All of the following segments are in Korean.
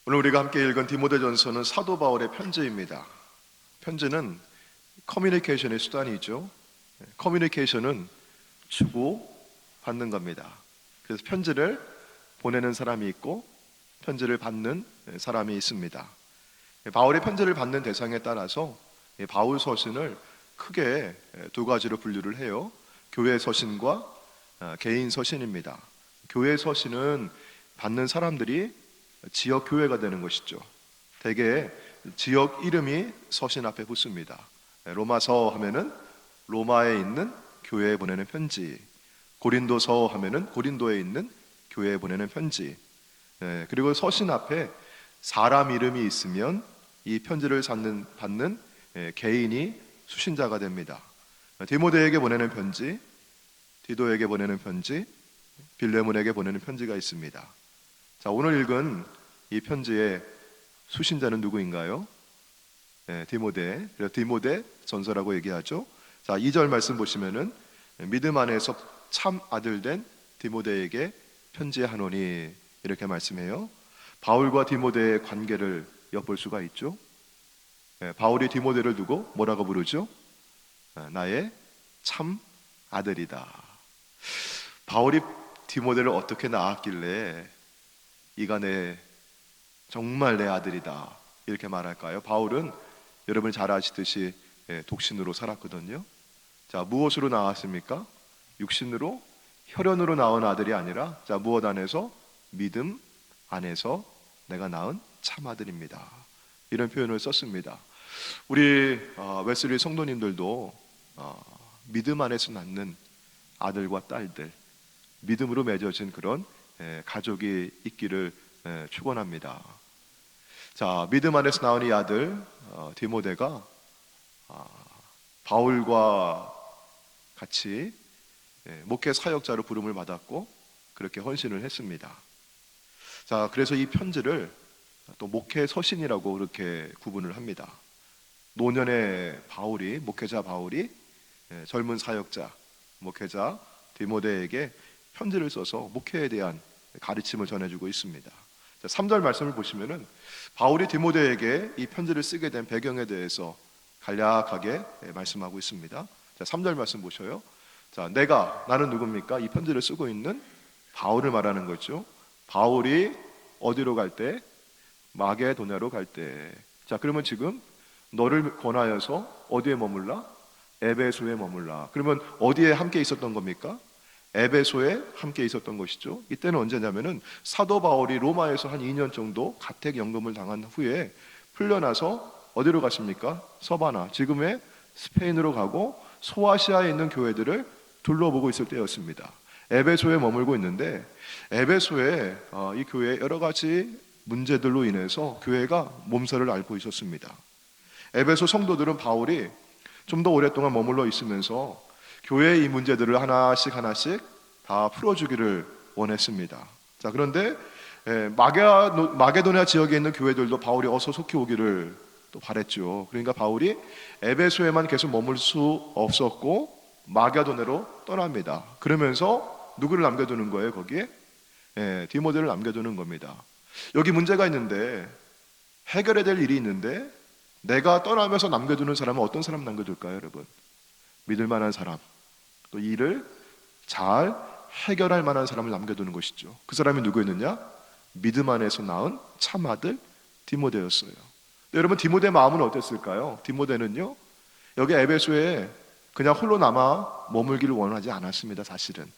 오늘 우리가 함께 읽은 디모데전서는 사도 바울의 편지입니다. 편지는 커뮤니케이션의 수단이죠. 커뮤니케이션은 주고 받는 겁니다. 그래서 편지를 보내는 사람이 있고 편지를 받는 사람이 있습니다. 바울의 편지를 받는 대상에 따라서 바울 서신을 크게 두 가지로 분류를 해요. 교회 서신과 개인 서신입니다. 교회 서신은 받는 사람들이 지역 교회가 되는 것이죠. 대개 지역 이름이 서신 앞에 붙습니다. 로마서 하면은 로마에 있는 교회에 보내는 편지, 고린도서 하면은 고린도에 있는 교회에 보내는 편지, 그리고 서신 앞에 사람 이름이 있으면 이 편지를 받는 개인이 수신자가 됩니다. 디모데에게 보내는 편지, 디도에게 보내는 편지, 빌레몬에게 보내는 편지가 있습니다. 자, 오늘 읽은 이 편지의 수신자는 누구인가요? 디모데. 그래서 디모데 전서라고 얘기하죠. 자, 2절 말씀 보시면은 믿음 안에서 참 아들 된 디모데에게 편지하노니 이렇게 말씀해요. 바울과 디모데의 관계를 엿볼 수가 있죠. 바울이 디모데를 두고 뭐라고 부르죠? 나의 참 아들이다. 바울이 디모데를 어떻게 낳았길래 이가 정말 내 아들이다 이렇게 말할까요? 바울은 여러분이 잘 아시듯이 독신으로 살았거든요. 자, 무엇으로 나왔습니까? 육신으로, 혈연으로 낳은 아들이 아니라, 자, 무엇 안에서? 믿음 안에서 내가 낳은 참 아들입니다. 이런 표현을 썼습니다. 우리 웨슬리 성도님들도 믿음 안에서 낳는 아들과 딸들, 믿음으로 맺어진 그런 가족이 있기를 축원합니다. 자, 믿음 안에서 나온 이 아들 디모데가 바울과 같이 목회 사역자로 부름을 받았고 그렇게 헌신을 했습니다. 자, 그래서 이 편지를 또 목회 서신이라고 그렇게 구분을 합니다. 노년의 바울이, 목회자 바울이 젊은 사역자, 목회자 디모데에게 편지를 써서 목회에 대한 가르침을 전해주고 있습니다. 자, 3절 말씀을 보시면은 바울이 디모데에게 이 편지를 쓰게 된 배경에 대해서 간략하게 말씀하고 있습니다. 자, 3절 말씀 보셔요. 자, 나는 누굽니까? 이 편지를 쓰고 있는 바울을 말하는 거죠. 바울이 어디로 갈 때? 마게도냐로 갈 때. 자, 그러면 지금 너를 권하여서 어디에 머물라? 에베소에 머물라. 그러면 어디에 함께 있었던 겁니까? 에베소에 함께 있었던 것이죠. 이때는 언제냐면은 사도 바울이 로마에서 한 2년 정도 가택연금을 당한 후에 풀려나서 어디로 갔습니까? 서바나, 지금의 스페인으로 가고 소아시아에 있는 교회들을 둘러보고 있을 때였습니다. 에베소에 머물고 있는데 에베소에 이 교회의 여러 가지 문제들로 인해서 교회가 몸살을 앓고 있었습니다. 에베소 성도들은 바울이 좀 더 오랫동안 머물러 있으면서 교회의 이 문제들을 하나씩 다 풀어주기를 원했습니다. 자, 그런데 마게도냐 지역에 있는 교회들도 바울이 어서 속히 오기를 또 바랬죠. 그러니까 바울이 에베소에만 계속 머물 수 없었고 마게도냐로 떠납니다. 그러면서 누구를 남겨두는 거예요? 거기에 디모데를 남겨두는 겁니다. 여기 문제가 있는데, 해결해야 될 일이 있는데, 내가 떠나면서 남겨두는 사람은 어떤 사람 남겨둘까요, 여러분? 믿을 만한 사람, 또 일을 잘 해결할 만한 사람을 남겨두는 것이죠. 그 사람이 누구였느냐? 믿음 안에서 낳은 참 아들 디모데였어요. 여러분, 디모데 마음은 어땠을까요? 디모데는요, 여기 에베소에 그냥 홀로 남아 머물기를 원하지 않았습니다. 사실은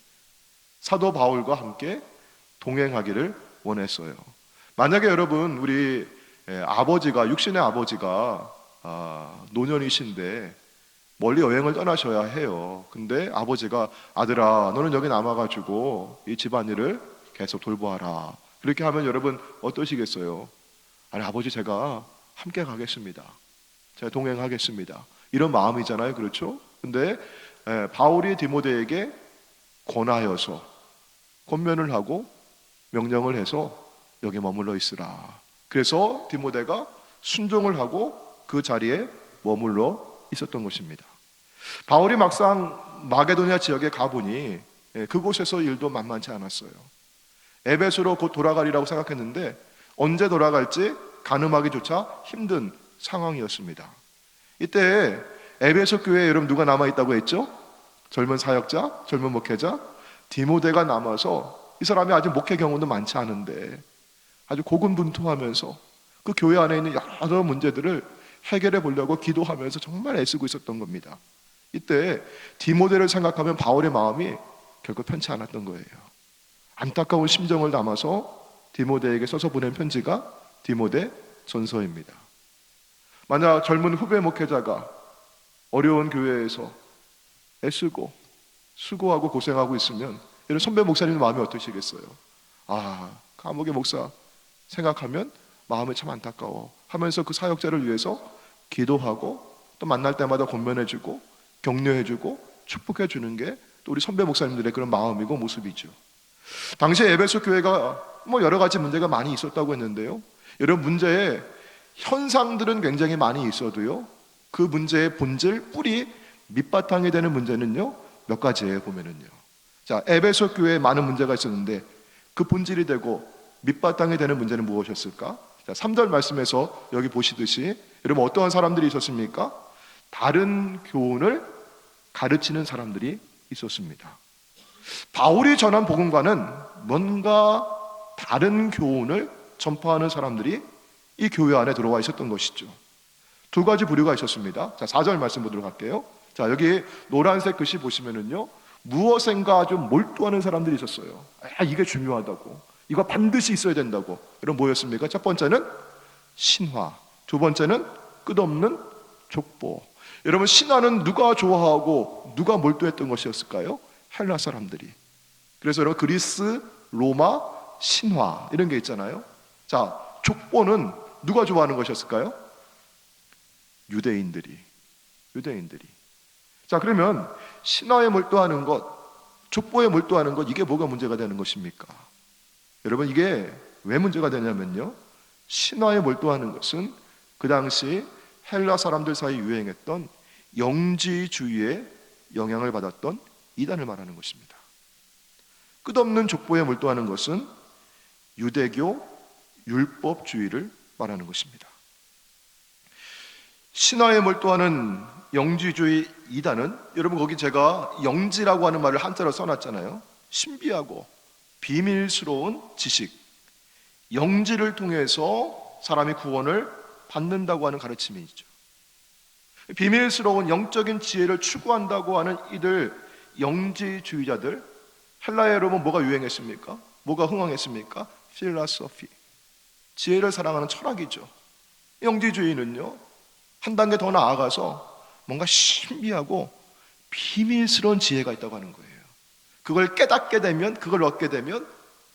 사도 바울과 함께 동행하기를 원했어요. 만약에 여러분, 우리 아버지가, 육신의 아버지가 노년이신데 멀리 여행을 떠나셔야 해요. 근데 아버지가 아들아, 너는 여기 남아가지고 이 집안일을 계속 돌보아라, 그렇게 하면 여러분 어떠시겠어요? 아니, 아버지 제가 함께 가겠습니다, 제가 동행하겠습니다, 이런 마음이잖아요. 그렇죠? 근데 바울이 디모데에게 권하여서 권면을 하고 명령을 해서 여기 머물러 있으라. 그래서 디모데가 순종을 하고 그 자리에 머물러 있었던 것입니다. 바울이 막상 마게도냐 지역에 가보니 그곳에서 일도 만만치 않았어요. 에베소로 곧 돌아가리라고 생각했는데 언제 돌아갈지 가늠하기조차 힘든 상황이었습니다. 이때 에베소 교회에 여러분 누가 남아있다고 했죠? 젊은 사역자, 젊은 목회자 디모데가 남아서 이 사람이 아직 목회 경험도 많지 않은데 아주 고군분투하면서 그 교회 안에 있는 여러 문제들을 해결해 보려고 기도하면서 정말 애쓰고 있었던 겁니다. 이때 디모데를 생각하면 바울의 마음이 결코 편치 않았던 거예요. 안타까운 심정을 담아서 디모데에게 써서 보낸 편지가 디모데 전서입니다. 만약 젊은 후배 목회자가 어려운 교회에서 애쓰고 수고하고 고생하고 있으면 이런 선배 목사님 마음이 어떠시겠어요? 감옥의 목사 생각하면 마음이 참 안타까워 하면서 그 사역자를 위해서 기도하고 또 만날 때마다 권면해주고 격려해주고 축복해주는 게 또 우리 선배 목사님들의 그런 마음이고 모습이죠. 당시에 에베소 교회가 여러 가지 문제가 많이 있었다고 했는데요, 이런 문제의 현상들은 굉장히 많이 있어도요, 그 문제의 본질, 뿌리, 밑바탕이 되는 문제는요 몇 가지예요. 보면은요, 자, 에베소 교회에 많은 문제가 있었는데 그 본질이 되고 밑바탕이 되는 문제는 무엇이었을까? 자, 3절 말씀에서 여기 보시듯이 여러분 어떠한 사람들이 있었습니까? 다른 교훈을 가르치는 사람들이 있었습니다. 바울이 전한 복음과는 뭔가 다른 교훈을 전파하는 사람들이 이 교회 안에 들어와 있었던 것이죠. 두 가지 부류가 있었습니다. 자, 4절 말씀 보도록 할게요. 자, 여기 노란색 글씨 보시면은요, 무엇인가 아주 몰두하는 사람들이 있었어요. 이게 중요하다고, 이거 반드시 있어야 된다고. 여러분 뭐였습니까? 첫 번째는 신화, 두 번째는 끝없는 족보. 여러분 신화는 누가 좋아하고 누가 몰두했던 것이었을까요? 헬라 사람들이. 그래서 여러분 그리스, 로마, 신화 이런 게 있잖아요. 자, 족보는 누가 좋아하는 것이었을까요? 유대인들이. 자, 그러면 신화에 몰두하는 것, 족보에 몰두하는 것, 이게 뭐가 문제가 되는 것입니까? 여러분 이게 왜 문제가 되냐면요, 신화에 몰두하는 것은 그 당시 헬라 사람들 사이 유행했던 영지주의에 영향을 받았던 이단을 말하는 것입니다. 끝없는 족보에 몰두하는 것은 유대교 율법주의를 말하는 것입니다. 신화에 몰두하는 영지주의 이단은, 여러분 거기 제가 영지라고 하는 말을 한자로 써놨잖아요. 신비하고 비밀스러운 지식, 영지를 통해서 사람이 구원을 받는다고 하는 가르침이 있죠. 비밀스러운 영적인 지혜를 추구한다고 하는 이들 영지주의자들, 헬라에 여러분 뭐가 유행했습니까? 뭐가 흥황했습니까? 필라소피, 지혜를 사랑하는 철학이죠. 영지주의는요, 한 단계 더 나아가서 뭔가 신비하고 비밀스러운 지혜가 있다고 하는 거예요. 그걸 깨닫게 되면, 그걸 얻게 되면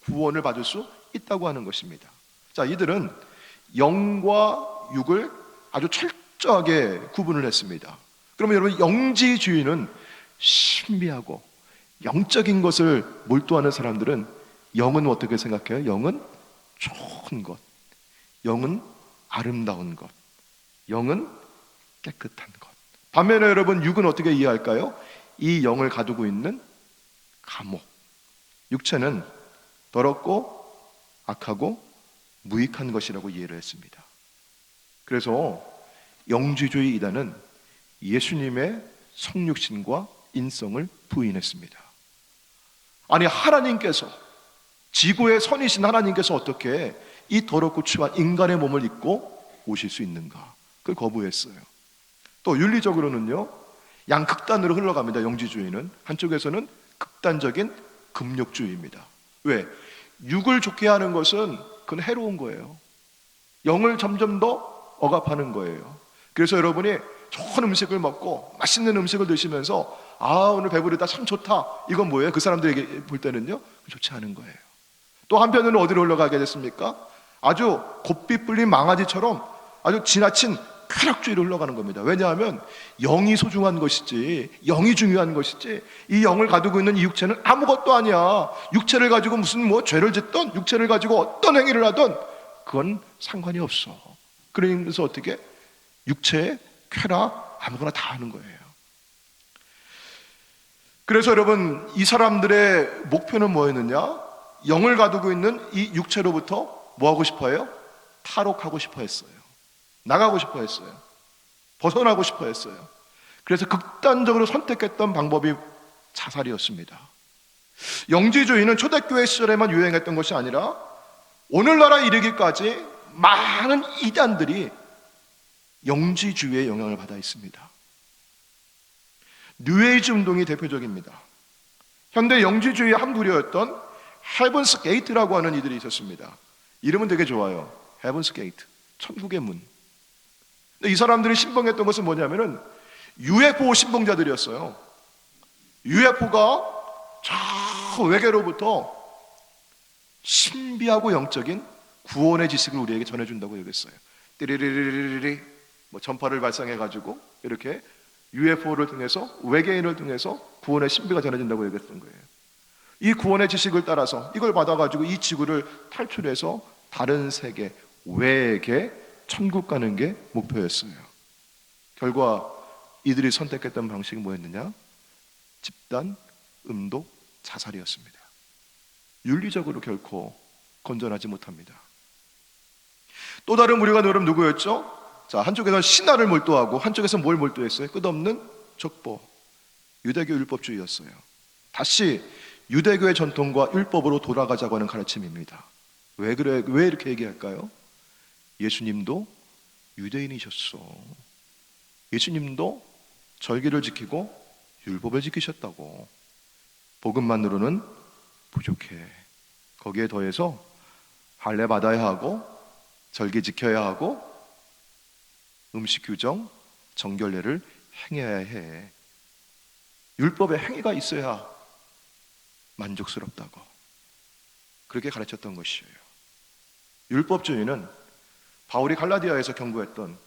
구원을 받을 수 있다고 하는 것입니다. 자, 이들은 영과 육을 아주 철저하게 구분을 했습니다. 그러면 여러분 영지주의는 신비하고 영적인 것을 몰두하는 사람들은 영은 어떻게 생각해요? 영은 좋은 것, 영은 아름다운 것, 영은 깨끗한 것. 반면에 여러분 육은 어떻게 이해할까요? 이 영을 가두고 있는 감옥, 육체는 더럽고 악하고 무익한 것이라고 이해를 했습니다. 그래서 영지주의 이단은 예수님의 성육신과 인성을 부인했습니다. 아니, 하나님께서, 지구의 선이신 하나님께서 어떻게 이 더럽고 추한 인간의 몸을 입고 오실 수 있는가? 그걸 거부했어요. 또 윤리적으로는요, 양극단으로 흘러갑니다. 영지주의는 한쪽에서는 극단적인 금욕주의입니다. 왜? 육을 좋게 하는 것은 그건 해로운 거예요. 영을 점점 더 억압하는 거예요. 그래서 여러분이 좋은 음식을 먹고 맛있는 음식을 드시면서 오늘 배부르다, 참 좋다, 이건 뭐예요? 그 사람들에게 볼 때는요, 좋지 않은 거예요. 또 한편으로는 어디로 올라가게 됐습니까? 아주 곱비 뿔린 망아지처럼 아주 지나친 쾌락주의로 흘러가는 겁니다. 왜냐하면 영이 소중한 것이지, 영이 중요한 것이지, 이 영을 가지고 있는 이 육체는 아무것도 아니야. 육체를 가지고 무슨 죄를 짓던, 육체를 가지고 어떤 행위를 하던 그건 상관이 없어. 그러면서 어떻게? 육체의 쾌락 아무거나 다 하는 거예요. 그래서 여러분 이 사람들의 목표는 뭐였느냐? 영을 가지고 있는 이 육체로부터 뭐 하고 싶어요? 탈옥하고 싶어 했어요. 나가고 싶어 했어요. 벗어나고 싶어 했어요. 그래서 극단적으로 선택했던 방법이 자살이었습니다. 영지주의는 초대교회 시절에만 유행했던 것이 아니라 오늘날에 이르기까지 많은 이단들이 영지주의의 영향을 받아 있습니다. 뉴에이지 운동이 대표적입니다. 현대 영지주의의 한 부류였던 헤븐스 게이트라고 하는 이들이 있었습니다. 이름은 되게 좋아요. 헤븐스 게이트, 천국의 문. 근데 이 사람들이 신봉했던 것은 뭐냐면은 UFO 신봉자들이었어요. UFO가 저 외계로부터 신비하고 영적인 구원의 지식을 우리에게 전해준다고 여겼어요. 띠리리리리리 뭐 전파를 발상해가지고 이렇게 UFO를 통해서, 외계인을 통해서 구원의 신비가 전해진다고 여겼던 거예요. 이 구원의 지식을 따라서 이걸 받아가지고 이 지구를 탈출해서 다른 세계, 외계, 천국 가는 게 목표였어요. 결과 이들이 선택했던 방식이 뭐였느냐? 집단, 음독, 자살이었습니다. 윤리적으로 결코 건전하지 못합니다. 또 다른 무리가 여러분 누구였죠? 자, 한쪽에서는 신화를 몰두하고 한쪽에서 뭘 몰두했어요? 끝없는 족보, 유대교 율법주의였어요. 다시 유대교의 전통과 율법으로 돌아가자고 하는 가르침입니다. 왜 이렇게 얘기할까요? 예수님도 유대인이셨어. 예수님도 절기를 지키고 율법을 지키셨다고. 복음만으로는 부족해. 거기에 더해서 할례 받아야 하고 절기 지켜야 하고 음식 규정, 정결례를 행해야 해. 율법에 행위가 있어야 만족스럽다고. 그렇게 가르쳤던 것이에요. 율법주의는 바울이 갈라디아에서 경고했던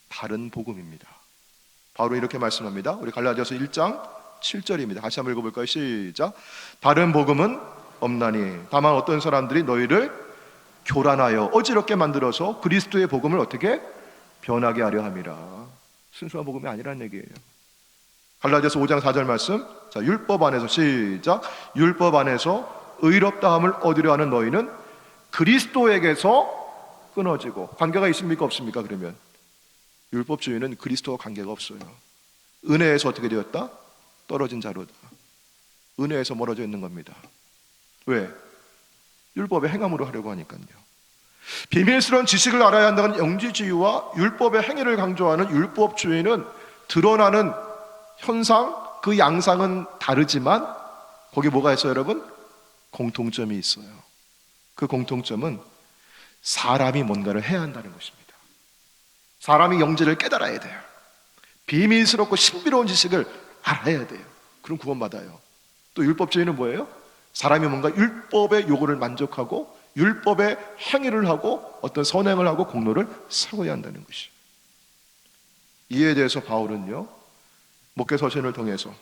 다른 복음입니다. 바울은 이렇게 말씀합니다. 우리 갈라디아서 1장 7절입니다. 다시 한번 읽어볼까요? 시작. 다른 복음은 없나니 다만 어떤 사람들이 너희를 교란하여 어지럽게 만들어서 그리스도의 복음을 어떻게 변하게 하려 함이라. 순수한 복음이 아니라는 얘기예요. 갈라디아서 5장 4절 말씀. 자, 율법 안에서 시작. 율법 안에서 의롭다함을 얻으려 하는 너희는 그리스도에게서 끊어지고. 관계가 있습니까 없습니까? 그러면 율법주의는 그리스도와 관계가 없어요. 은혜에서 어떻게 되었다? 떨어진 자로다. 은혜에서 멀어져 있는 겁니다. 왜? 율법의 행함으로 하려고 하니까요. 비밀스러운 지식을 알아야 한다는 영지주의와 율법의 행위를 강조하는 율법주의는 드러나는 현상, 그 양상은 다르지만 거기 뭐가 있어요, 여러분? 공통점이 있어요. 그 공통점은 사람이 뭔가를 해야 한다는 것입니다. 사람이 영지를 깨달아야 돼요. 비밀스럽고 신비로운 지식을 알아야 돼요. 그럼 구원받아요. 또 율법주의는 뭐예요? 사람이 뭔가 율법의 요구를 만족하고 율법의 행위를 하고 어떤 선행을 하고 공로를 세워야 한다는 것이에요. 이에 대해서 바울은요, 목회서신을 통해서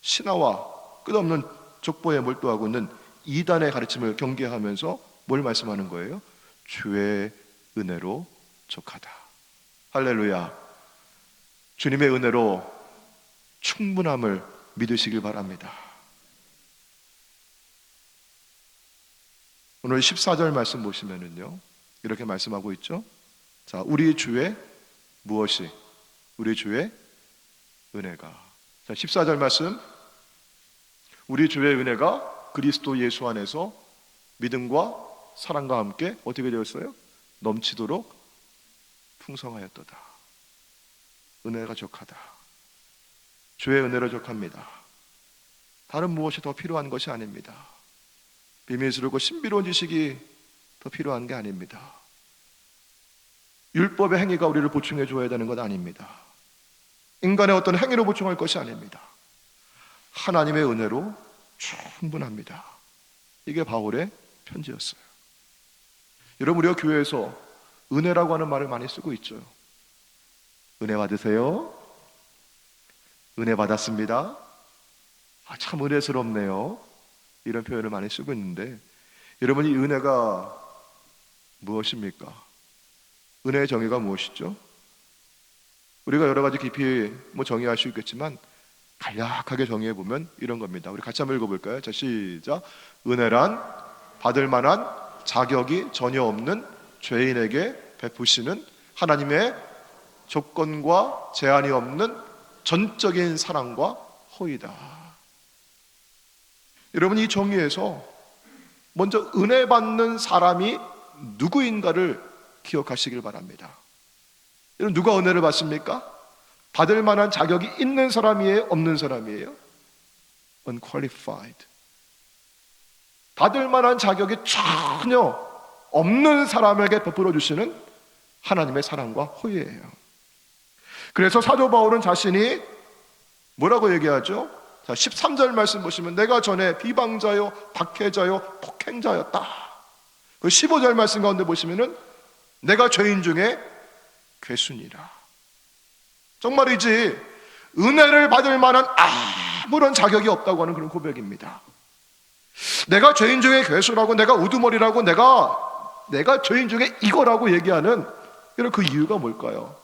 신화와 끝없는 족보에 몰두하고 있는 이단의 가르침을 경계하면서 뭘 말씀하는 거예요? 주의 은혜로 족하다. 할렐루야. 주님의 은혜로 충분함을 믿으시길 바랍니다. 오늘 14절 말씀 보시면은요, 이렇게 말씀하고 있죠. 자, 우리 주의 무엇이? 우리 주의 은혜가. 자, 14절 말씀. 우리 주의 은혜가 그리스도 예수 안에서 믿음과 사랑과 함께 어떻게 되었어요? 넘치도록 풍성하였도다. 은혜가 족하다. 주의 은혜로 족합니다. 다른 무엇이 더 필요한 것이 아닙니다. 비밀스럽고 신비로운 지식이 더 필요한 게 아닙니다. 율법의 행위가 우리를 보충해 줘야 되는 것 아닙니다. 인간의 어떤 행위로 보충할 것이 아닙니다. 하나님의 은혜로 충분합니다. 이게 바울의 편지였어요. 여러분, 우리가 교회에서 은혜라고 하는 말을 많이 쓰고 있죠. 은혜 받으세요. 은혜 받았습니다. 참 은혜스럽네요. 이런 표현을 많이 쓰고 있는데, 여러분, 이 은혜가 무엇입니까? 은혜의 정의가 무엇이죠? 우리가 여러 가지 깊이 정의할 수 있겠지만 간략하게 정의해 보면 이런 겁니다. 우리 같이 한번 읽어볼까요? 자, 시작. 은혜란 받을 만한 자격이 전혀 없는 죄인에게 베푸시는 하나님의 조건과 제한이 없는 전적인 사랑과 호의다. 여러분, 이 정의에서 먼저 은혜 받는 사람이 누구인가를 기억하시길 바랍니다. 여러분, 누가 은혜를 받습니까? 받을 만한 자격이 있는 사람이에요? 없는 사람이에요? unqualified. 받을 만한 자격이 전혀 없는 사람에게 베풀어 주시는 하나님의 사랑과 호의예요. 그래서 사도 바울은 자신이 뭐라고 얘기하죠? 자, 13절 말씀 보시면 내가 전에 비방자요, 박해자요, 폭행자였다. 그 15절 말씀 가운데 보시면은 내가 죄인 중에 괴순이라. 정말이지 은혜를 받을 만한 아무런 자격이 없다고 하는 그런 고백입니다. 내가 죄인 중에 괴수라고, 내가 우두머리라고, 내가 죄인 중에 이거라고 얘기하는 이런 그 이유가 뭘까요?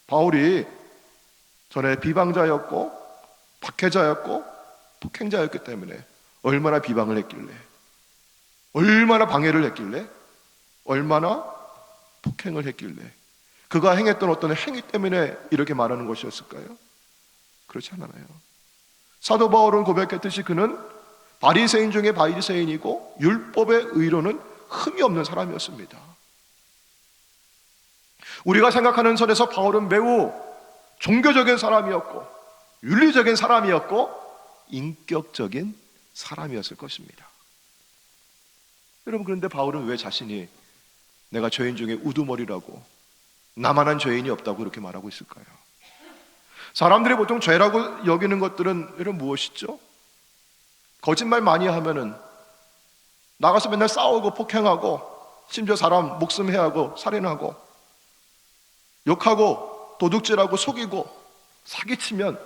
바울이 전에 비방자였고 박해자였고 폭행자였기 때문에 얼마나 비방을 했길래, 얼마나 방해를 했길래, 얼마나 폭행을 했길래 그가 행했던 어떤 행위 때문에 이렇게 말하는 것이었을까요? 그렇지 않아요. 사도 바울은 고백했듯이 그는 바리새인 중에 바리새인이고 율법의 의로는 흠이 없는 사람이었습니다. 우리가 생각하는 선에서 바울은 매우 종교적인 사람이었고 윤리적인 사람이었고 인격적인 사람이었을 것입니다. 여러분, 그런데 바울은 왜 자신이 내가 죄인 중에 우두머리라고, 나만한 죄인이 없다고 그렇게 말하고 있을까요? 사람들이 보통 죄라고 여기는 것들은 여러분 무엇이죠? 거짓말 많이 하면은 나가서 맨날 싸우고 폭행하고 심지어 사람 목숨 해하고 살인하고 욕하고 도둑질하고 속이고 사기치면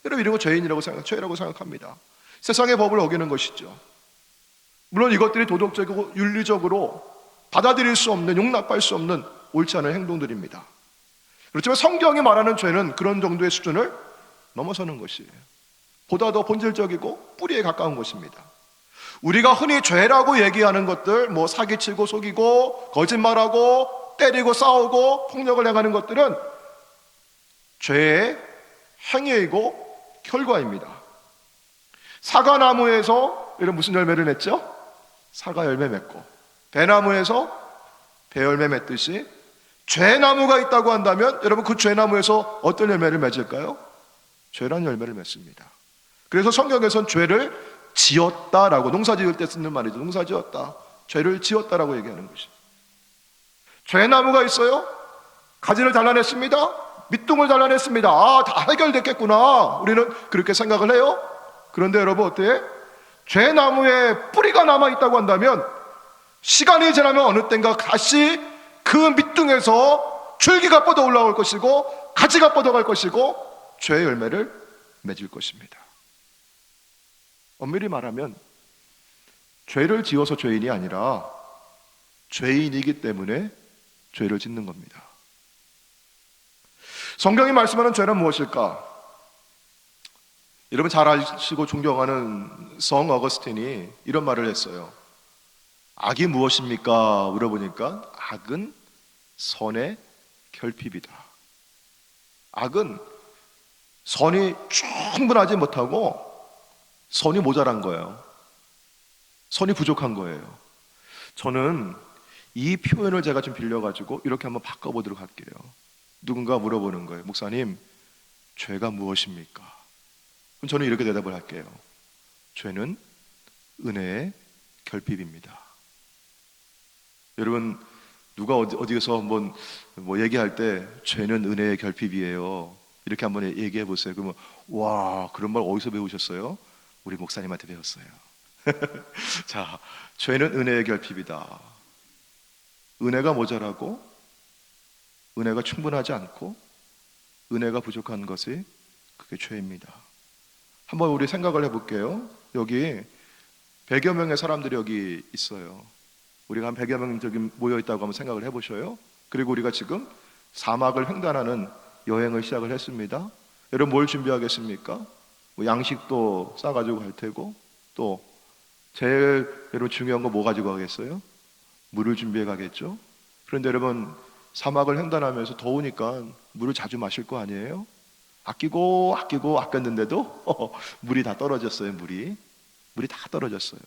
여러분 이런 거 죄인이라고 죄라고 생각합니다. 세상의 법을 어기는 것이죠. 물론 이것들이 도덕적이고 윤리적으로 받아들일 수 없는, 용납할 수 없는 옳지 않은 행동들입니다. 그렇지만 성경이 말하는 죄는 그런 정도의 수준을 넘어서는 것이에요. 보다 더 본질적이고 뿌리에 가까운 것입니다. 우리가 흔히 죄라고 얘기하는 것들, 뭐 사기치고 속이고 거짓말하고 때리고 싸우고 폭력을 행하는 것들은 죄의 행위이고 결과입니다. 사과나무에서 이런 무슨 열매를 맺죠? 사과 열매 맺고, 배나무에서 배 열매 맺듯이 죄나무가 있다고 한다면 여러분 그 죄나무에서 어떤 열매를 맺을까요? 죄란 열매를 맺습니다. 그래서 성경에서는 죄를 지었다라고, 농사 지을 때 쓰는 말이죠. 농사 지었다, 죄를 지었다라고 얘기하는 것입니다. 죄나무가 있어요. 가지를 잘라냈습니다. 밑둥을 잘라냈습니다. 다 해결됐겠구나, 우리는 그렇게 생각을 해요. 그런데 여러분 어때요? 죄나무에 뿌리가 남아있다고 한다면 시간이 지나면 어느 땐가 다시 그 밑둥에서 줄기가 뻗어 올라올 것이고 가지가 뻗어갈 것이고 죄의 열매를 맺을 것입니다. 엄밀히 말하면 죄를 지어서 죄인이 아니라 죄인이기 때문에 죄를 짓는 겁니다. 성경이 말씀하는 죄는 무엇일까? 여러분 잘 아시고 존경하는 성 어거스틴이 이런 말을 했어요. 악이 무엇입니까? 물어보니까 악은 선의 결핍이다. 악은 선이 충분하지 못하고 선이 모자란 거예요. 선이 부족한 거예요. 저는 이 표현을 제가 좀 빌려가지고 이렇게 한번 바꿔보도록 할게요. 누군가 물어보는 거예요. 목사님, 죄가 무엇입니까? 그럼 저는 이렇게 대답을 할게요. 죄는 은혜의 결핍입니다. 여러분, 누가 어디에서 한번 뭐 얘기할 때 죄는 은혜의 결핍이에요, 이렇게 한번 얘기해 보세요. 그러면 와, 그런 말 어디서 배우셨어요? 우리 목사님한테 배웠어요. 자, 죄는 은혜의 결핍이다. 은혜가 모자라고, 은혜가 충분하지 않고, 은혜가 부족한 것이 그게 죄입니다. 한번 우리 생각을 해볼게요. 여기 100여 명의 사람들이 여기 있어요. 우리가 한 100여 명 저기 모여 있다고 한번 생각을 해보셔요. 그리고 우리가 지금 사막을 횡단하는 여행을 시작을 했습니다. 여러분 뭘 준비하겠습니까? 뭐 양식도 싸가지고 갈 테고, 또 제일 여러분 중요한 거 뭐 가지고 가겠어요? 물을 준비해 가겠죠. 그런데 여러분, 사막을 횡단하면서 더우니까 물을 자주 마실 거 아니에요? 아끼고 아꼈는데도 물이 다 떨어졌어요. 물이 다 떨어졌어요.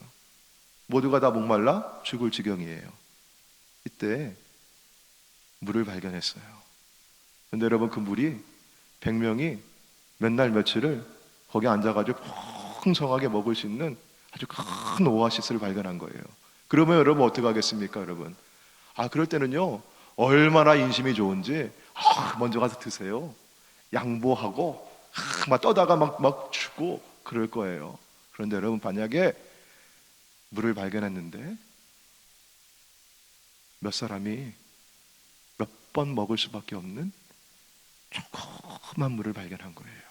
모두가 다 목말라 죽을 지경이에요. 이때 물을 발견했어요. 근데 여러분, 그 물이 100명이 몇 날 며칠을 거기 앉아가지고 풍성하게 먹을 수 있는 아주 큰 오아시스를 발견한 거예요. 그러면 여러분 어떻게 하겠습니까, 여러분? 그럴 때는요, 얼마나 인심이 좋은지 먼저 가서 드세요. 양보하고 막 떠다가 막 주고 그럴 거예요. 그런데 여러분, 만약에 물을 발견했는데 몇 사람이 몇 번 먹을 수밖에 없는 조그만 물을 발견한 거예요.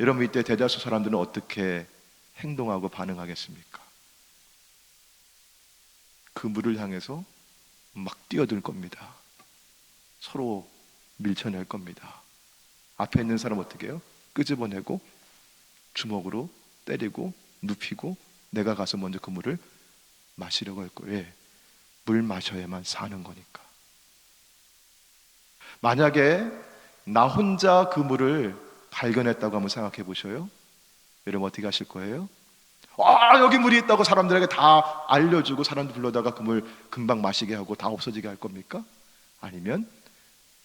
여러분, 이때 대다수 사람들은 어떻게 행동하고 반응하겠습니까? 그 물을 향해서 막 뛰어들 겁니다. 서로 밀쳐낼 겁니다. 앞에 있는 사람 어떻게 해요? 끄집어내고 주먹으로 때리고 눕히고 내가 가서 먼저 그 물을 마시려고 할 거예요. 물 마셔야만 사는 거니까. 만약에 나 혼자 그 물을 발견했다고 한번 생각해 보셔요. 여러분 어떻게 하실 거예요? 여기 물이 있다고 사람들에게 다 알려주고 사람들 불러다가 그 물 금방 마시게 하고 다 없어지게 할 겁니까? 아니면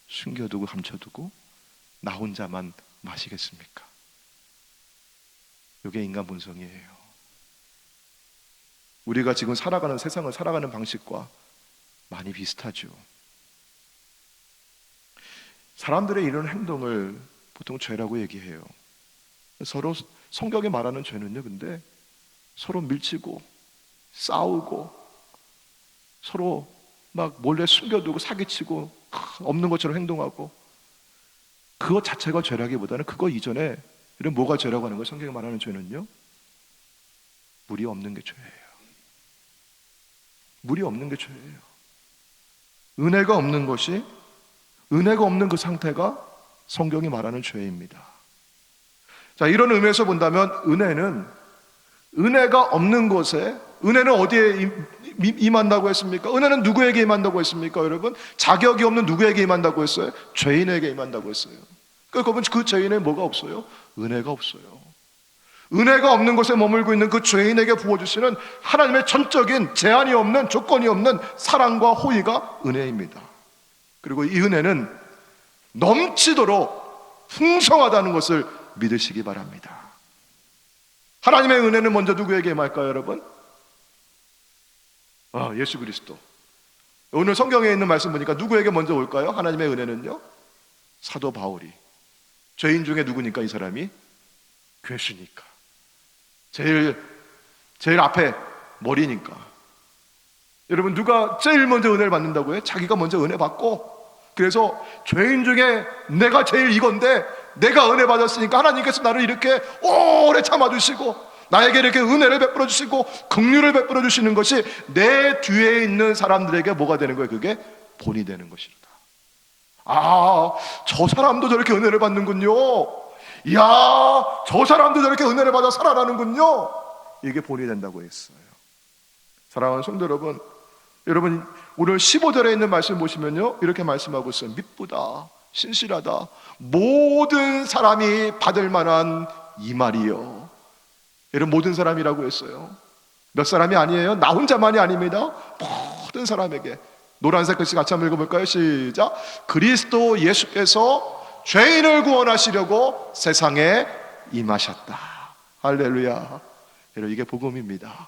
숨겨두고 감춰두고 나 혼자만 마시겠습니까? 이게 인간 본성이에요. 우리가 지금 살아가는 세상을 살아가는 방식과 많이 비슷하죠. 사람들의 이런 행동을 보통 죄라고 얘기해요. 서로 성경에 말하는 죄는요, 근데 서로 밀치고 싸우고 서로 막 몰래 숨겨두고 사기치고 없는 것처럼 행동하고, 그것 자체가 죄라기보다는 그거 이전에 이런 뭐가 죄라고 하는 거예요? 성경에 말하는 죄는요, 물이 없는 게 죄예요. 물이 없는 게 죄예요. 은혜가 없는 것이, 은혜가 없는 그 상태가 성경이 말하는 죄입니다. 자, 이런 의미에서 본다면 은혜가 없는 곳에, 은혜는 어디에 임한다고 했습니까? 은혜는 누구에게 임한다고 했습니까, 여러분? 자격이 없는 누구에게 임한다고 했어요? 죄인에게 임한다고 했어요. 그러니까 그 죄인에 뭐가 없어요? 은혜가 없어요. 은혜가 없는 곳에 머물고 있는 그 죄인에게 부어주시는 하나님의 전적인 제한이 없는, 조건이 없는 사랑과 호의가 은혜입니다. 그리고 이 은혜는 넘치도록 풍성하다는 것을 믿으시기 바랍니다. 하나님의 은혜는 먼저 누구에게 임할까요, 여러분? 예수 그리스도. 오늘 성경에 있는 말씀 보니까 누구에게 먼저 올까요? 하나님의 은혜는요, 사도 바울이. 죄인 중에 누구니까 이 사람이? 괴수니까. 제일 앞에 머리니까. 여러분, 누가 제일 먼저 은혜를 받는다고 해요? 자기가 먼저 은혜 받고, 그래서 죄인 중에 내가 제일 이건데 내가 은혜 받았으니까 하나님께서 나를 이렇게 오래 참아주시고 나에게 이렇게 은혜를 베풀어 주시고 긍휼을 베풀어 주시는 것이 내 뒤에 있는 사람들에게 뭐가 되는 거예요? 그게 본이 되는 것이다. 저 사람도 저렇게 은혜를 받는군요. 이야, 저 사람도 저렇게 은혜를 받아 살아나는군요. 이게 본이 된다고 했어요. 사랑하는 성도 여러분, 오늘 15절에 있는 말씀 보시면요, 이렇게 말씀하고 있어요. 미쁘다, 신실하다, 모든 사람이 받을 만한 이 말이요. 여러분, 모든 사람이라고 했어요. 몇 사람이 아니에요. 나 혼자만이 아닙니다. 모든 사람에게. 노란색 글씨 같이 한번 읽어볼까요? 시작. 그리스도 예수께서 죄인을 구원하시려고 세상에 임하셨다. 할렐루야. 여러분, 이게 복음입니다.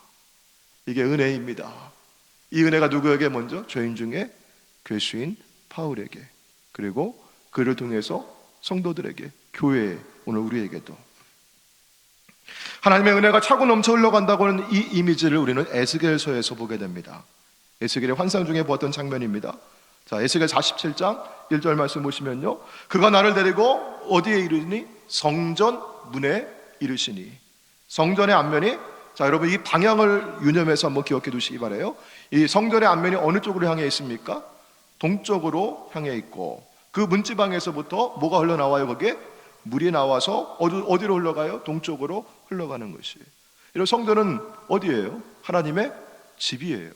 이게 은혜입니다. 이 은혜가 누구에게 먼저? 죄인 중에 괴수인 바울에게, 그리고 그를 통해서 성도들에게, 교회에, 오늘 우리에게도. 하나님의 은혜가 차고 넘쳐 흘러간다고 하는 이 이미지를 우리는 에스겔서에서 보게 됩니다. 에스겔의 환상 중에 보았던 장면입니다. 자, 에스겔 47장 1절 말씀 보시면요, 그가 나를 데리고 어디에 이르니? 성전 문에 이르시니. 성전의 앞면이, 자, 여러분 이 방향을 유념해서 한번 기억해 두시기 바라요. 이 성전의 앞면이 어느 쪽으로 향해 있습니까? 동쪽으로 향해 있고, 그 문지방에서부터 뭐가 흘러나와요? 거기에 물이 나와서 어디로 흘러가요? 동쪽으로 흘러가는 것이. 이런 성전은 어디예요? 하나님의 집이에요.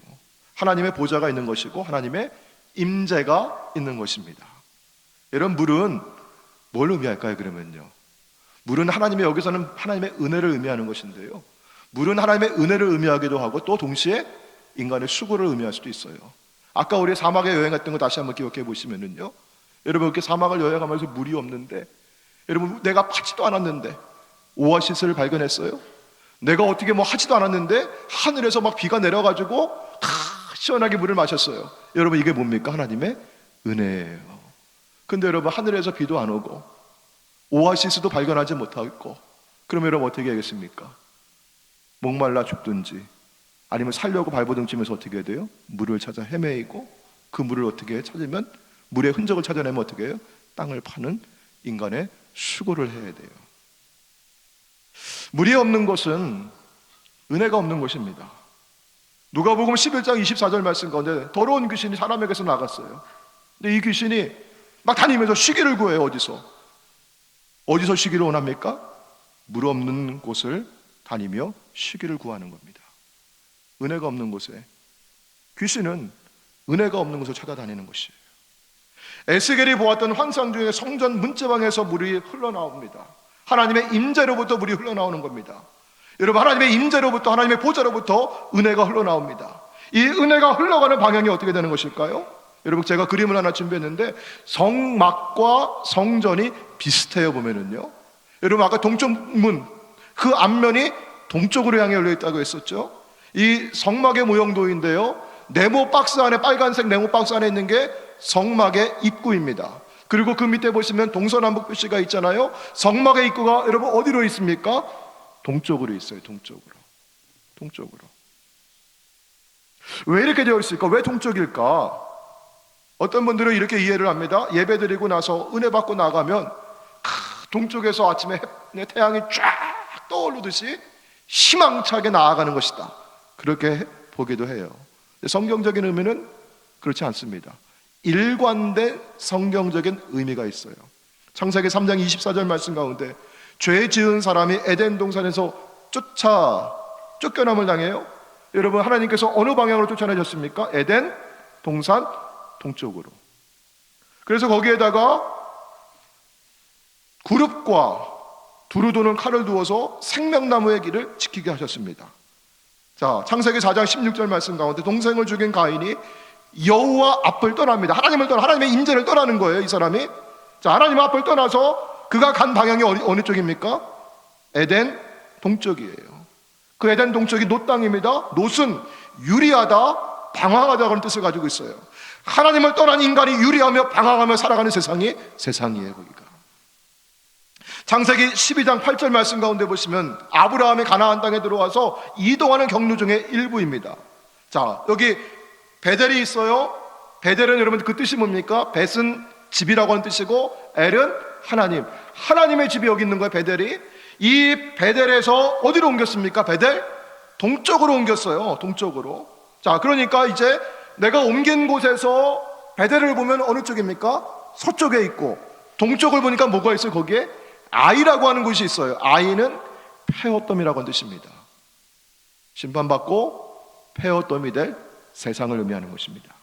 하나님의 보좌가 있는 것이고 하나님의 임재가 있는 것입니다. 여러분, 물은 뭘 의미할까요? 그러면요, 물은 하나님의, 여기서는 하나님의 은혜를 의미하는 것인데요, 물은 하나님의 은혜를 의미하기도 하고 또 동시에 인간의 수고를 의미할 수도 있어요. 아까 우리 사막에 여행했던 거 다시 한번 기억해 보시면은요, 여러분, 이렇게 사막을 여행하면서 물이 없는데, 여러분, 내가 파지도 않았는데 오아시스를 발견했어요. 내가 어떻게 뭐 하지도 않았는데 하늘에서 막 비가 내려가지고 시원하게 물을 마셨어요. 여러분, 이게 뭡니까? 하나님의 은혜예요. 근데 여러분, 하늘에서 비도 안 오고 오아시스도 발견하지 못하고, 그러면 여러분 어떻게 하겠습니까? 목말라 죽든지 아니면 살려고 발버둥치면서 어떻게 해야 돼요? 물을 찾아 헤매이고, 그 물을 어떻게 찾으면, 물의 흔적을 찾아내면 어떻게 해요? 땅을 파는 인간의 수고를 해야 돼요. 물이 없는 것은 은혜가 없는 것입니다. 누가복음 11장 24절 말씀 가운데 더러운 귀신이 사람에게서 나갔어요. 근데 이 귀신이 막 다니면서 쉬기를 구해요. 어디서 쉬기를 원합니까? 물 없는 곳을 다니며 쉬기를 구하는 겁니다. 은혜가 없는 곳에, 귀신은 은혜가 없는 곳을 찾아다니는 것이에요. 에스겔이 보았던 환상 중에 성전 문제방에서 물이 흘러나옵니다. 하나님의 임재로부터 물이 흘러나오는 겁니다. 여러분, 하나님의 임재로부터, 하나님의 보좌로부터 은혜가 흘러나옵니다. 이 은혜가 흘러가는 방향이 어떻게 되는 것일까요? 여러분, 제가 그림을 하나 준비했는데 성막과 성전이 비슷해요. 보면은요, 여러분, 아까 동쪽 문, 그 앞면이 동쪽으로 향해 열려 있다고 했었죠. 이 성막의 모형도인데요, 네모 박스 안에, 빨간색 네모 박스 안에 있는 게 성막의 입구입니다. 그리고 그 밑에 보시면 동서남북 표시가 있잖아요. 성막의 입구가 여러분 어디로 있습니까? 동쪽으로 있어요. 동쪽으로. 왜 이렇게 되어 있을까? 왜 동쪽일까? 어떤 분들은 이렇게 이해를 합니다. 예배 드리고 나서 은혜 받고 나가면 동쪽에서 아침에 태양이 쫙 떠오르듯이 희망차게 나아가는 것이다, 그렇게 보기도 해요. 성경적인 의미는 그렇지 않습니다. 일관된 성경적인 의미가 있어요. 창세기 3장 24절 말씀 가운데 죄 지은 사람이 에덴 동산에서 쫓겨남을 당해요. 여러분, 하나님께서 어느 방향으로 쫓아내셨습니까? 에덴 동산 동쪽으로. 그래서 거기에다가 구릅과 두루 도는 칼을 두어서 생명나무의 길을 지키게 하셨습니다. 자, 창세기 4장 16절 말씀 가운데 동생을 죽인 가인이 여호와 앞을 떠납니다. 하나님의 임재를 떠나는 거예요, 이 사람이. 자, 하나님 앞을 떠나서 그가 간 방향이 어느 쪽입니까? 에덴 동쪽이에요. 그 에덴 동쪽이 놋 땅입니다. 놋은 유리하다, 방황하다는 뜻을 가지고 있어요. 하나님을 떠난 인간이 유리하며 방황하며 살아가는 세상이에요, 거기가. 창세기 12장 8절 말씀 가운데 보시면 아브라함이 가나안 땅에 들어와서 이동하는 경로 중에 일부입니다. 자, 여기 베델이 있어요. 베델은 여러분 그 뜻이 뭡니까? 벳은 집이라고 하는 뜻이고 엘은 하나님, 하나님의 집이 여기 있는 거예요, 베델이. 이 베델에서 어디로 옮겼습니까? 베델? 동쪽으로 옮겼어요. 동쪽으로. 자, 그러니까 이제 내가 옮긴 곳에서 베델을 보면 어느 쪽입니까? 서쪽에 있고, 동쪽을 보니까 뭐가 있어요? 거기에 아이라고 하는 곳이 있어요. 아이는 폐허덤이라고 하는 뜻입니다. 심판받고 폐허덤이 될 세상을 의미하는 것입니다.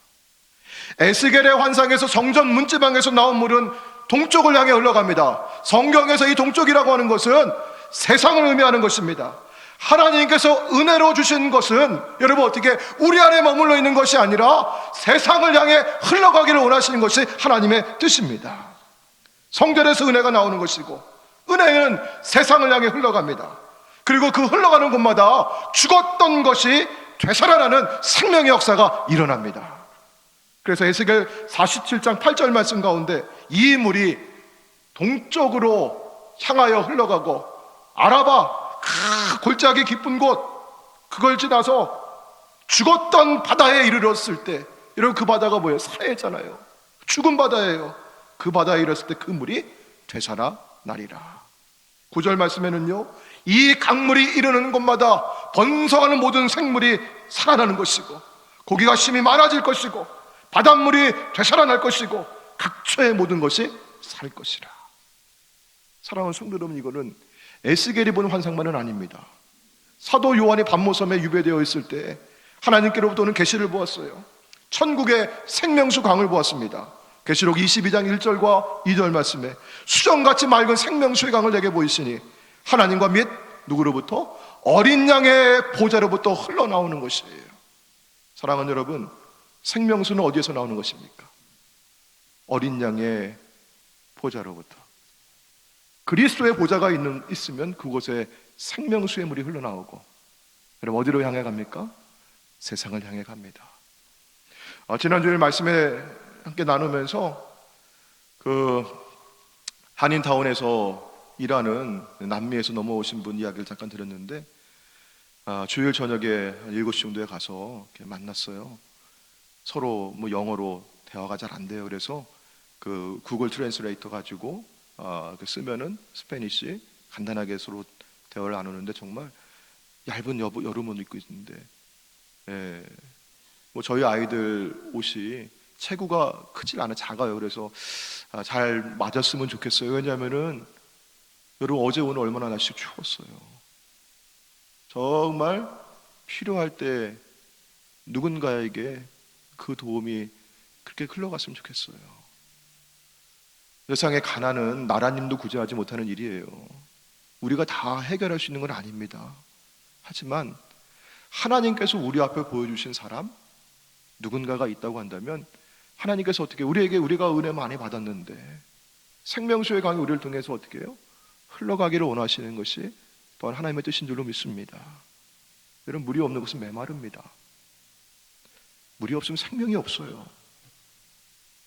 에스겔의 환상에서 성전 문지방에서 나온 물은 동쪽을 향해 흘러갑니다. 성경에서 이 동쪽이라고 하는 것은 세상을 의미하는 것입니다. 하나님께서 은혜로 주신 것은 여러분 어떻게 우리 안에 머물러 있는 것이 아니라 세상을 향해 흘러가기를 원하시는 것이 하나님의 뜻입니다. 성전에서 은혜가 나오는 것이고, 은혜는 세상을 향해 흘러갑니다. 그리고 그 흘러가는 곳마다 죽었던 것이 되살아나는 생명의 역사가 일어납니다. 그래서 에스겔 47장 8절 말씀 가운데 이 물이 동쪽으로 향하여 흘러가고, 아라바 골짜기 깊은 곳, 그걸 지나서 죽었던 바다에 이르렀을 때, 여러분 그 바다가 뭐예요? 살해잖아요. 죽은 바다예요. 그 바다에 이르렀을 때 그 물이 되살아나리라. 9절 말씀에는요, 이 강물이 이르는 곳마다 번성하는 모든 생물이 살아나는 것이고, 고기가 심이 많아질 것이고, 바닷물이 되살아날 것이고, 각처의 모든 것이 살 것이라. 사랑하는 성도 여러분, 이거는 에스겔이 본 환상만은 아닙니다. 사도 요한이 밤모섬에 유배되어 있을 때 하나님께로부터 오는 계시를 보았어요. 천국의 생명수 강을 보았습니다. 계시록 22장 1절과 2절 말씀에 수정같이 맑은 생명수의 강을 내게 보이시니 하나님과 및 누구로부터? 어린 양의 보좌로부터 흘러나오는 것이에요. 사랑하는 여러분, 생명수는 어디에서 나오는 것입니까? 어린 양의 보좌로부터. 그리스도의 보좌가 있으면 그곳에 생명수의 물이 흘러나오고, 그럼 어디로 향해 갑니까? 세상을 향해 갑니다. 지난주에 말씀에 함께 나누면서 한인타운에서 일하는 남미에서 넘어오신 분 이야기를 잠깐 들었는데, 주일 저녁에 7시 정도에 가서 이렇게 만났어요. 서로 뭐 영어로 대화가 잘 안 돼요. 그래서 그 구글 트랜스레이터 가지고 쓰면은 스페니쉬 간단하게 서로 대화를 나누는데 정말 얇은 여름옷 입고 있는데, 뭐 저희 아이들 옷이 체구가 크질 않아, 작아요. 그래서 잘 맞았으면 좋겠어요. 왜냐하면은 여러분, 어제 오늘 얼마나 날씨 추웠어요. 정말 필요할 때 누군가에게 그 도움이 그렇게 흘러갔으면 좋겠어요. 세상의 가난은 나라님도 구제하지 못하는 일이에요. 우리가 다 해결할 수 있는 건 아닙니다. 하지만 하나님께서 우리 앞에 보여주신 사람, 누군가가 있다고 한다면 하나님께서 어떻게 우리가 은혜 많이 받았는데 생명수의 강이 우리를 통해서 어떻게 해요? 흘러가기를 원하시는 것이 또한 하나님의 뜻인 줄로 믿습니다. 여러분, 물이 없는 것은 메마릅니다. 물이 없으면 생명이 없어요.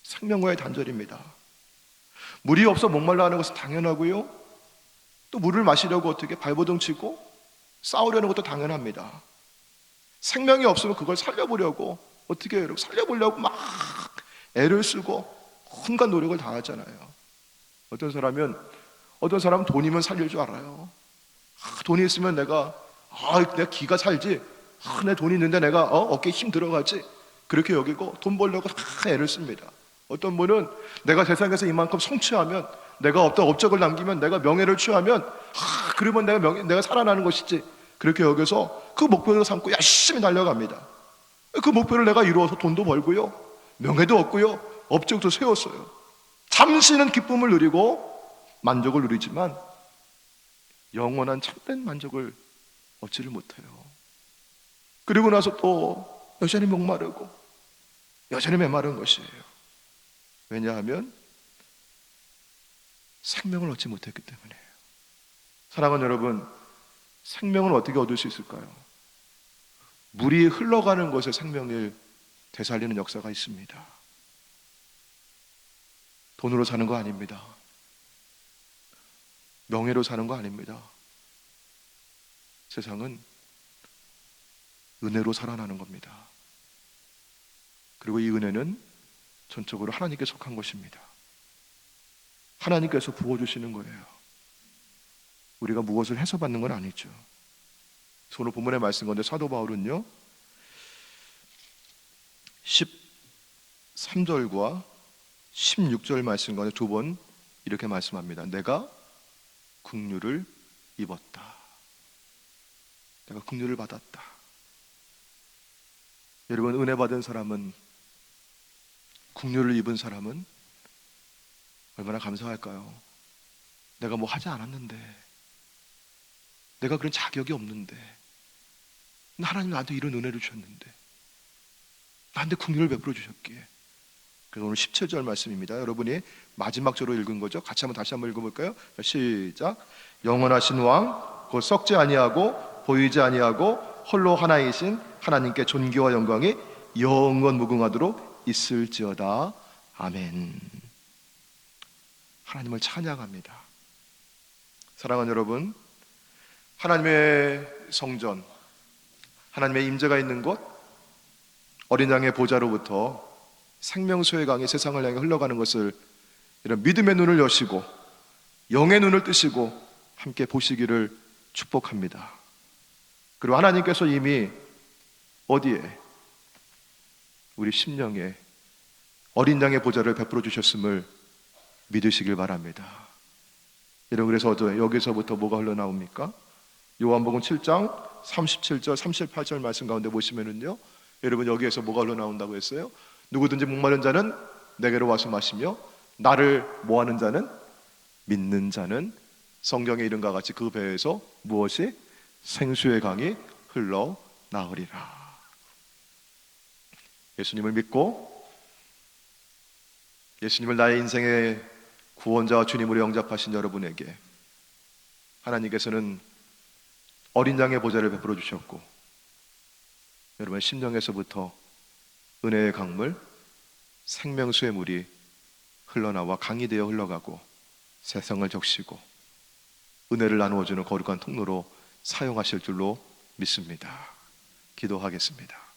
생명과의 단절입니다. 물이 없어 목말라 하는 것은 당연하고요, 또 물을 마시려고 어떻게 발버둥 치고 싸우려는 것도 당연합니다. 생명이 없으면 그걸 살려보려고 어떻게 해요? 살려보려고 막 애를 쓰고 온갖 노력을 다 하잖아요. 어떤 사람은 돈이면 살릴 줄 알아요. 돈이 있으면 내가 기가 살지, 내 돈이 있는데 내가 어깨에 힘 들어가지, 그렇게 여기고 돈 벌려고 다 애를 씁니다. 어떤 분은 내가 세상에서 이만큼 성취하면, 내가 어떤 업적을 남기면, 내가 명예를 취하면 그러면 내가 살아나는 것이지, 그렇게 여기서 그 목표를 삼고 열심히 달려갑니다. 그 목표를 내가 이루어서 돈도 벌고요, 명예도 얻고요, 업적도 세웠어요. 잠시는 기쁨을 누리고 만족을 누리지만 영원한 참된 만족을 얻지를 못해요. 그리고 나서 또 여전히 목마르고 여전히 메마른 것이에요. 왜냐하면 생명을 얻지 못했기 때문이에요. 사랑하는 여러분, 생명을 어떻게 얻을 수 있을까요? 물이 흘러가는 곳에 생명을 되살리는 역사가 있습니다. 돈으로 사는 거 아닙니다. 명예로 사는 거 아닙니다. 세상은 은혜로 살아나는 겁니다. 그리고 이 은혜는 전적으로 하나님께 속한 것입니다. 하나님께서 부어주시는 거예요. 우리가 무엇을 해서 받는 건 아니죠. 오늘 본문에 말씀 건데, 사도 바울은요 13절과 16절 말씀 가운데 두 번 이렇게 말씀합니다. 내가 긍휼을 입었다. 내가 긍휼을 받았다. 여러분, 은혜 받은 사람은, 긍휼을 입은 사람은 얼마나 감사할까요? 내가 뭐 하지 않았는데, 내가 그런 자격이 없는데, 하나님 나한테 이런 은혜를 주셨는데, 나한테 긍휼을 베풀어 주셨기에. 그래서 오늘 17절 말씀입니다. 여러분이 마지막 절로 읽은 거죠. 같이 다시 한번 읽어볼까요? 시작. 영원하신 왕, 곧 썩지 아니하고 보이지 아니하고 홀로 하나이신 하나님께 존귀와 영광이 영원 무궁하도록 있을지어다. 아멘. 하나님을 찬양합니다. 사랑하는 여러분, 하나님의 성전, 하나님의 임재가 있는 곳, 어린 양의 보좌로부터 생명수의 강이 세상을 향해 흘러가는 것을 이런 믿음의 눈을 여시고 영의 눈을 뜨시고 함께 보시기를 축복합니다. 그리고 하나님께서 이미 어디에? 우리 심령에 어린 양의 보좌를 베풀어 주셨음을 믿으시길 바랍니다. 여러분, 그래서 여기서부터 뭐가 흘러나옵니까? 요한복음 7장 37절, 38절 말씀 가운데 보시면은요, 여러분 여기에서 뭐가 흘러나온다고 했어요? 누구든지 목마른 자는 내게로 와서 마시며 나를 뭐하는 자는, 믿는 자는 성경의 이름과 같이 그 배에서 무엇이? 생수의 강이 흘러나오리라. 예수님을 믿고 예수님을 나의 인생의 구원자와 주님으로 영접하신 여러분에게 하나님께서는 어린 양의 보좌를 베풀어 주셨고, 여러분의 심령에서부터 은혜의 강물, 생명수의 물이 흘러나와 강이 되어 흘러가고 세상을 적시고 은혜를 나누어주는 거룩한 통로로 사용하실 줄로 믿습니다. 기도하겠습니다.